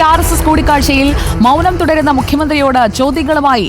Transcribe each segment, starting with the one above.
RSS കൂടിക്കാഴ്ചയിൽ മൗനം തുടരുന്ന മുഖ്യമന്ത്രിയോട് ചോദ്യങ്ങളുമായി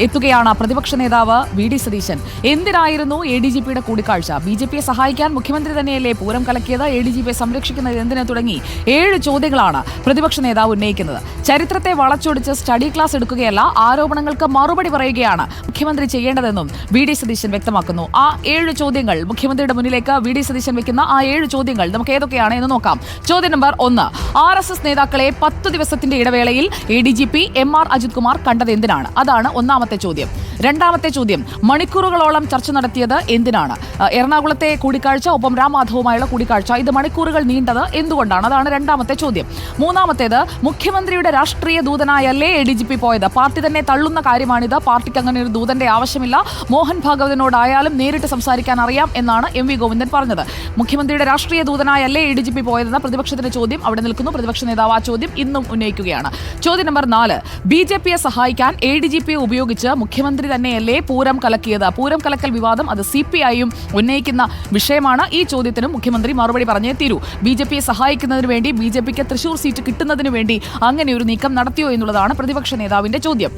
എത്തുകയാണ് പ്രതിപക്ഷ നേതാവ് വി.ഡി. സതീശൻ. എന്തിനായിരുന്നു ADGPയുടെ കൂടിക്കാഴ്ച? BJPയെ സഹായിക്കാൻ മുഖ്യമന്ത്രി തന്നെയല്ലേ പൂരം കലക്കിയത്? ADGPയെ സംരക്ഷിക്കുന്നത് എന്തിനു തുടങ്ങി 7 ചോദ്യങ്ങളാണ് പ്രതിപക്ഷ നേതാവ് ഉന്നയിക്കുന്നത്. ചരിത്രത്തെ വളച്ചൊടിച്ച് സ്റ്റഡി ക്ലാസ് എടുക്കുകയല്ല, ആരോപണങ്ങൾക്ക് മറുപടി പറയുകയാണ് മുഖ്യമന്ത്രി ചെയ്യേണ്ടതെന്നും വി.ഡി. സതീശൻ വ്യക്തമാക്കുന്നു. ആ 7 ചോദ്യങ്ങൾ മുഖ്യമന്ത്രിയുടെ മുന്നിലേക്ക് വി.ഡി. സതീശൻ വെക്കുന്ന ആ 7 ചോദ്യങ്ങൾ നമുക്ക് ഏതൊക്കെയാണ് എന്ന് നോക്കാം. ചോദ്യം നമ്പർ 1, RSS നേതാക്കളെ 10 ദിവസത്തിന്റെ ഇടവേളയിൽ ADGP MR അജിത് കുമാർ കണ്ടത് എന്തിനാണ്? അതാണ് ഒന്നാമത്തെ ചോദ്യം. രണ്ടാമത്തെ ചോദ്യം, മണിക്കൂറുകളോളം ചർച്ച നടത്തിയത് എന്തിനാണ്? എറണാകുളത്തെ കൂടിക്കാഴ്ച, ഒപ്പം രാം മാധവുമായുള്ള കൂടിക്കാഴ്ച, ഇത് മണിക്കൂറുകൾ നീണ്ടത് എന്തുകൊണ്ടാണ്? അതാണ് രണ്ടാമത്തെ ചോദ്യം. മൂന്നാമത്തേത്, മുഖ്യമന്ത്രിയുടെ രാഷ്ട്രീയ ദൂതനായല്ലേ ADGP പോയത്? പാർട്ടി തന്നെ തള്ളുന്ന കാര്യമാണിത്. പാർട്ടിക്ക് അങ്ങനെ ഒരു ദൂതന്റെ ആവശ്യമില്ല. മോഹൻ ഭാഗവതിനോടായാലും നേരിട്ട് സംസാരിക്കാൻ അറിയാം എന്നാണ് MV ഗോവിന്ദൻ പറഞ്ഞത്. മുഖ്യമന്ത്രിയുടെ രാഷ്ട്രീയ ദൂതനായല്ലേ ADGP പോയതെന്ന പ്രതിപക്ഷത്തിന്റെ ചോദ്യം അവിടെ നിൽക്കുന്നു. പ്രതിപക്ഷ നേതാവ് ആ ചോദ്യം ഇന്നും ഉന്നയിക്കുകയാണ്. ചോദ്യം നമ്പർ 4, BJPയെ സഹായിക്കാൻ ADGPയെ ഉപയോഗിച്ച് മുഖ്യമന്ത്രി തന്നെയല്ലേ പൂരം കലക്കിയത്? പൂരം കലക്കൽ വിവാദം അത് CPIയും ഉന്നയിക്കുന്ന വിഷയമാണ്. ഈ ചോദ്യത്തിനും മുഖ്യമന്ത്രി മറുപടി പറഞ്ഞേ തീരൂ. BJPയെ സഹായിക്കുന്നതിന് വേണ്ടി, BJPക്ക് തൃശൂർ സീറ്റ് കിട്ടുന്നതിന് വേണ്ടി അങ്ങനെ ഒരു നീക്കം നടത്തിയോ എന്നുള്ളതാണ് പ്രതിപക്ഷ നേതാവിന്റെ ചോദ്യം.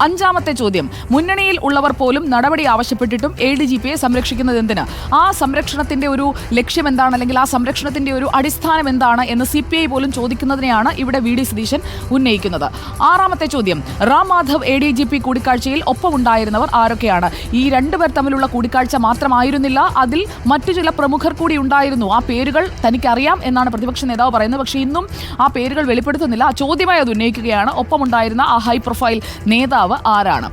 അഞ്ചാമത്തെ ചോദ്യം, മുന്നണിയിൽ ഉള്ളവർ പോലും നടപടി ആവശ്യപ്പെട്ടിട്ടും ADGPയെ സംരക്ഷിക്കുന്നത് എന്തിന്? ആ സംരക്ഷണത്തിന്റെ ഒരു ലക്ഷ്യം എന്താണ്, അല്ലെങ്കിൽ ആ സംരക്ഷണത്തിന്റെ ഒരു അടിസ്ഥാനം എന്താണ് എന്ന് CPI പോലും ചോദിക്കുന്നതിനെയാണ് ഇവിടെ വി.ഡി. സതീശൻ ഉന്നയിക്കുന്നത്. ആറാമത്തെ ചോദ്യം, റാം മാധവ് ADGP കൂടിക്കാഴ്ചയിൽ ഒപ്പമുണ്ടായിരുന്നവർ ആരൊക്കെയാണ്? ഈ രണ്ടുപേർ തമ്മിലുള്ള കൂടിക്കാഴ്ച മാത്രമായിരുന്നില്ല, അതിൽ മറ്റു ചില പ്രമുഖർ കൂടി ഉണ്ടായിരുന്നു. ആ പേരുകൾ തനിക്കറിയാം എന്നാണ് പ്രതിപക്ഷ നേതാവ് പറയുന്നത്. പക്ഷേ ഇന്നും ആ പേരുകൾ വെളിപ്പെടുത്തുന്നില്ല. ചോദ്യമായി അത് ഉന്നയിക്കുകയാണ്. ഒപ്പമുണ്ടായിരുന്ന ആ ഹൈ പ്രൊഫൈൽ നേതാവ് ആരാണ്?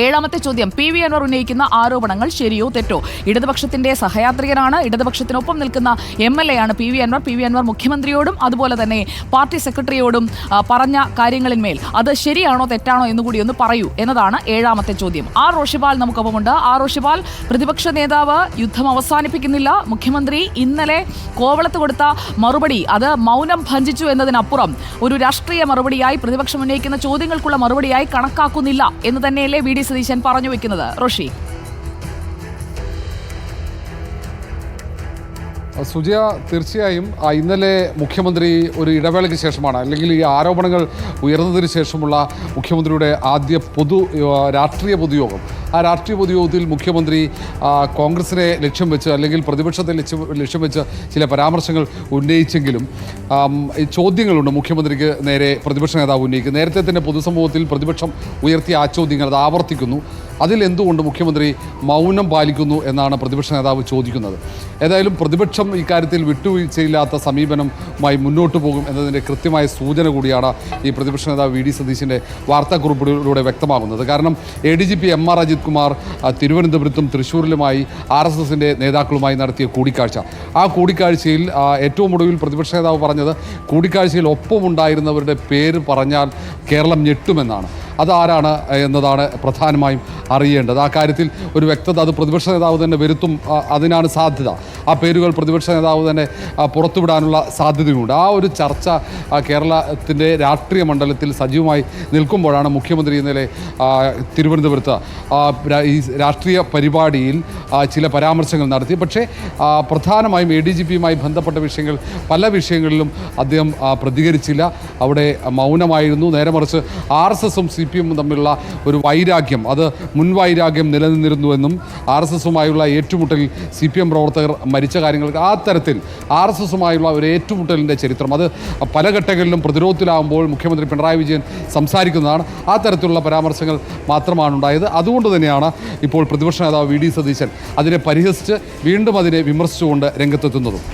ഏഴാമത്തെ ചോദ്യം, PV അൻവർ ഉന്നയിക്കുന്ന ആരോപണങ്ങൾ ശരിയോ തെറ്റോ? ഇടതുപക്ഷത്തിന്റെ സഹയാത്രികനാണ്, ഇടതുപക്ഷത്തിനൊപ്പം നിൽക്കുന്ന MLA ആണ് PV അൻവർ. PV അൻവർ മുഖ്യമന്ത്രിയോടും അതുപോലെ തന്നെ പാർട്ടി സെക്രട്ടറിയോടും പറഞ്ഞ കാര്യങ്ങളിന്മേൽ അത് ശരിയാണോ തെറ്റാണോ എന്നുകൂടി ഒന്ന് പറയൂ എന്നതാണ് ഏഴാമത്തെ ചോദ്യം. R. റോഷിപാൽ നമുക്കൊപ്പമുണ്ട്. R. റോഷിപാൽ, പ്രതിപക്ഷ നേതാവ് യുദ്ധം അവസാനിപ്പിക്കുന്നില്ല. മുഖ്യമന്ത്രി ഇന്നലെ കോവളത്ത് കൊടുത്ത മറുപടി അത് മൗനം ഭഞ്ജിച്ചു എന്നതിനപ്പുറം ഒരു രാഷ്ട്രീയ മറുപടിയായി, പ്രതിപക്ഷം ഉന്നയിക്കുന്ന ചോദ്യങ്ങൾക്കുള്ള മറുപടിയായി കണക്കാക്കുന്നില്ല എന്ന് തന്നെയല്ലേ വി.ഡി. സതീശൻ പറഞ്ഞു വെക്കുന്നത്? റോഷി. സുജയ, തീർച്ചയായും ഇന്നലെ മുഖ്യമന്ത്രി ഒരു ഇടവേളയ്ക്ക് ശേഷമാണ്, അല്ലെങ്കിൽ ഈ ആരോപണങ്ങൾ ഉയർന്നതിന് ശേഷമുള്ള മുഖ്യമന്ത്രിയുടെ ആദ്യ രാഷ്ട്രീയ പൊതുയോഗം. ആ രാഷ്ട്രീയ പൊതുയോഗത്തിൽ മുഖ്യമന്ത്രി കോൺഗ്രസിനെ ലക്ഷ്യം വെച്ച്, അല്ലെങ്കിൽ പ്രതിപക്ഷത്തെ ലക്ഷ്യം വെച്ച് ചില പരാമർശങ്ങൾ ഉന്നയിച്ചെങ്കിലും ചോദ്യങ്ങളുണ്ട് മുഖ്യമന്ത്രിക്ക് നേരെ പ്രതിപക്ഷ നേതാവ് ഉന്നയിക്കുന്നത്. നേരത്തെ തന്നെ പൊതുസമൂഹത്തിൽ പ്രതിപക്ഷം ഉയർത്തിയ ആ ചോദ്യങ്ങൾ അത് ആവർത്തിക്കുന്നു. അതിലെന്തുകൊണ്ട് മുഖ്യമന്ത്രി മൗനം പാലിക്കുന്നു എന്നാണ് പ്രതിപക്ഷ നേതാവ് ചോദിക്കുന്നത്. ഏതായാലും പ്രതിപക്ഷം ഇക്കാര്യത്തിൽ വിട്ടുവീഴ്ചയില്ലാത്ത സമീപനവുമായി മുന്നോട്ട് പോകും എന്നതിൻ്റെ കൃത്യമായ സൂചന കൂടിയാണ് ഈ പ്രതിപക്ഷ നേതാവ് വി.ഡി. സതീശൻ്റെ വാർത്താക്കുറിപ്പിലൂടെ വ്യക്തമാകുന്നത്. കാരണം ADGP MR അജിത് കുമാർ തിരുവനന്തപുരത്തും തൃശ്ശൂരിലുമായി RSSൻ്റെ നേതാക്കളുമായി നടത്തിയ കൂടിക്കാഴ്ച, ആ കൂടിക്കാഴ്ചയിൽ ഏറ്റവും ഒടുവിൽ പ്രതിപക്ഷ നേതാവ് പറഞ്ഞത് കൂടിക്കാഴ്ചയിൽ ഒപ്പമുണ്ടായിരുന്നവരുടെ പേര് പറഞ്ഞാൽ കേരളം ഞെട്ടുമെന്നാണ്. അതാരാണ് എന്നതാണ് പ്രധാനമായും അറിയേണ്ടത്. ആ കാര്യത്തിൽ ഒരു വ്യക്തത അത് പ്രതിപക്ഷ നേതാവ് തന്നെ വരുത്തും, അതിനാണ് സാധ്യത. ആ പേരുകൾ പ്രതിപക്ഷ നേതാവ് തന്നെ പുറത്തുവിടാനുള്ള സാധ്യതയുണ്ട്. ആ ഒരു ചർച്ച കേരളത്തിൻ്റെ രാഷ്ട്രീയ മണ്ഡലത്തിൽ സജീവമായി നിൽക്കുമ്പോഴാണ് മുഖ്യമന്ത്രി ഇന്നലെ തിരുവനന്തപുരത്ത് ഈ രാഷ്ട്രീയ പരിപാടിയിൽ ചില പരാമർശങ്ങൾ നടത്തി. പക്ഷേ പ്രധാനമായും ADGPയുമായി ബന്ധപ്പെട്ട വിഷയങ്ങൾ, പല വിഷയങ്ങളിലും അദ്ദേഹം പ്രതികരിച്ചില്ല. അവിടെ മൗനമായിരുന്നു. നേരെ മറിച്ച് RSSും CPMും തമ്മിലുള്ള ഒരു വൈരാഗ്യം, അത് മുൻവൈരാഗ്യം നിലനിന്നിരുന്നുവെന്നും RSSുമായുള്ള ഏറ്റുമുട്ടലിൽ CPM പ്രവർത്തകർ മരിച്ച കാര്യങ്ങൾക്ക് ആ തരത്തിൽ RSSുമായുള്ള ഒരു ഏറ്റുമുട്ടലിൻ്റെ ചരിത്രം അത് പല ഘട്ടങ്ങളിലും പ്രതിരോധത്തിലാകുമ്പോൾ മുഖ്യമന്ത്രി പിണറായി വിജയൻ സംസാരിക്കുന്നതാണ്. ആ തരത്തിലുള്ള പരാമർശങ്ങൾ മാത്രമാണ് ഉണ്ടായത്. അതുകൊണ്ട് തന്നെയാണ് ഇപ്പോൾ പ്രതിപക്ഷ നേതാവ് വി.ഡി. സതീശൻ അതിനെ പരിഹസിച്ച് വീണ്ടും അതിനെ വിമർശിച്ചുകൊണ്ട് രംഗത്തെത്തുന്നതും.